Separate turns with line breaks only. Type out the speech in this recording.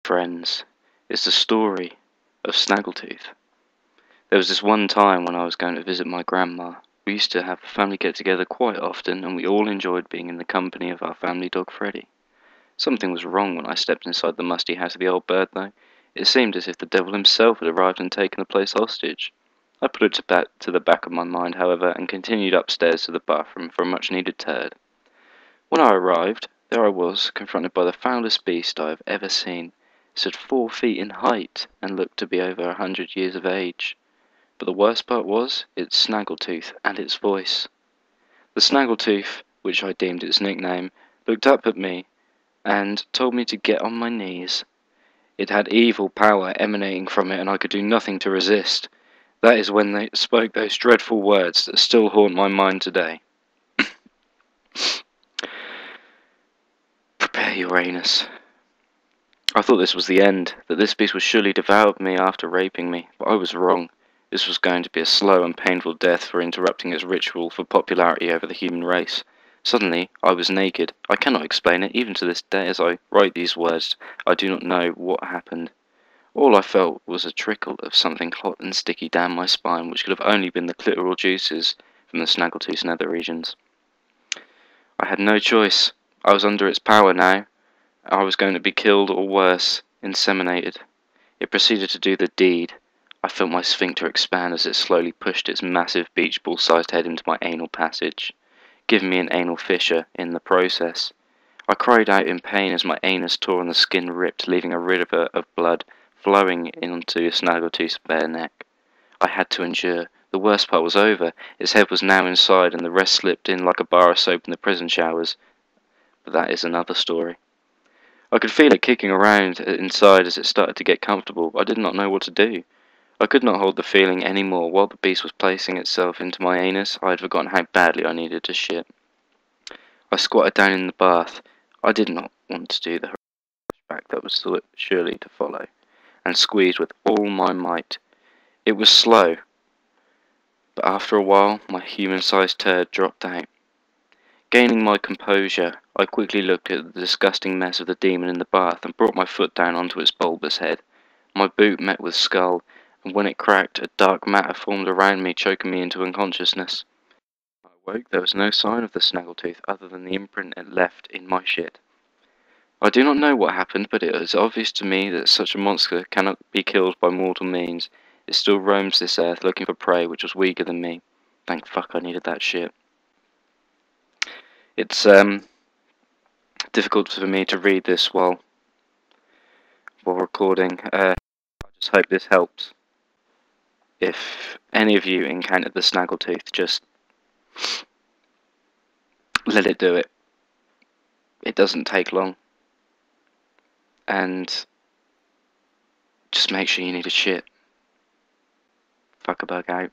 Friends, it's the story of Snaggletooth. There was this one time when I was going to visit my grandma. We used to have a family get-together quite often, and we all enjoyed being in the company of our family dog Freddy. Something was wrong when I stepped inside the musty house of the old bird, though. It seemed as if the devil himself had arrived and taken the place hostage. I put it to the back of my mind, however, and continued upstairs to the bathroom for a much-needed turd. When I arrived, there I was, confronted by the foulest beast I have ever seen. It stood 4 feet in height and looked to be over 100 years of age. But the worst part was its Snaggletooth and its voice. The Snaggletooth, which I deemed its nickname, looked up at me and told me to get on my knees. It had evil power emanating from it, and I could do nothing to resist. That is when they spoke those dreadful words that still haunt my mind today. Prepare your anus. I thought this was the end, that this beast would surely devour me after raping me, but I was wrong. This was going to be a slow and painful death for interrupting its ritual for popularity over the human race. Suddenly, I was naked. I cannot explain it, even to this day as I write these words. I do not know what happened. All I felt was a trickle of something hot and sticky down my spine, which could have only been the clitoral juices from the Snaggletooth's nether regions. I had no choice. I was under its power now. I was going to be killed, or worse, inseminated. It proceeded to do the deed. I felt my sphincter expand as it slowly pushed its massive beach ball-sized head into my anal passage, giving me an anal fissure in the process. I cried out in pain as my anus tore and the skin ripped, leaving a river of blood flowing into Snaggletooth's bare neck. I had to endure. The worst part was over. Its head was now inside, and the rest slipped in like a bar of soap in the prison showers. But that is another story. I could feel it kicking around inside as it started to get comfortable. I did not know what to do. I could not hold the feeling any more. While the beast was placing itself into my anus, I had forgotten how badly I needed to shit. I squatted down in the bath. I did not want to do the flashback that was surely to follow, and squeezed with all my might. It was slow, but after a while my human-sized turd dropped out. Gaining my composure, I quickly looked at the disgusting mess of the demon in the bath and brought my foot down onto its bulbous head. My boot met with skull, and when it cracked, a dark matter formed around me, choking me into unconsciousness. I awoke. There was no sign of the Snaggletooth other than the imprint it left in my shit. I do not know what happened, but it is obvious to me that such a monster cannot be killed by mortal means. It still roams this earth looking for prey which was weaker than me. Thank fuck I needed that shit. It's difficult for me to read this while recording. I just hope this helps. If any of you encountered the Snaggletooth, just let it do it. It doesn't take long. And just make sure you need a shit. Fuck a bug out.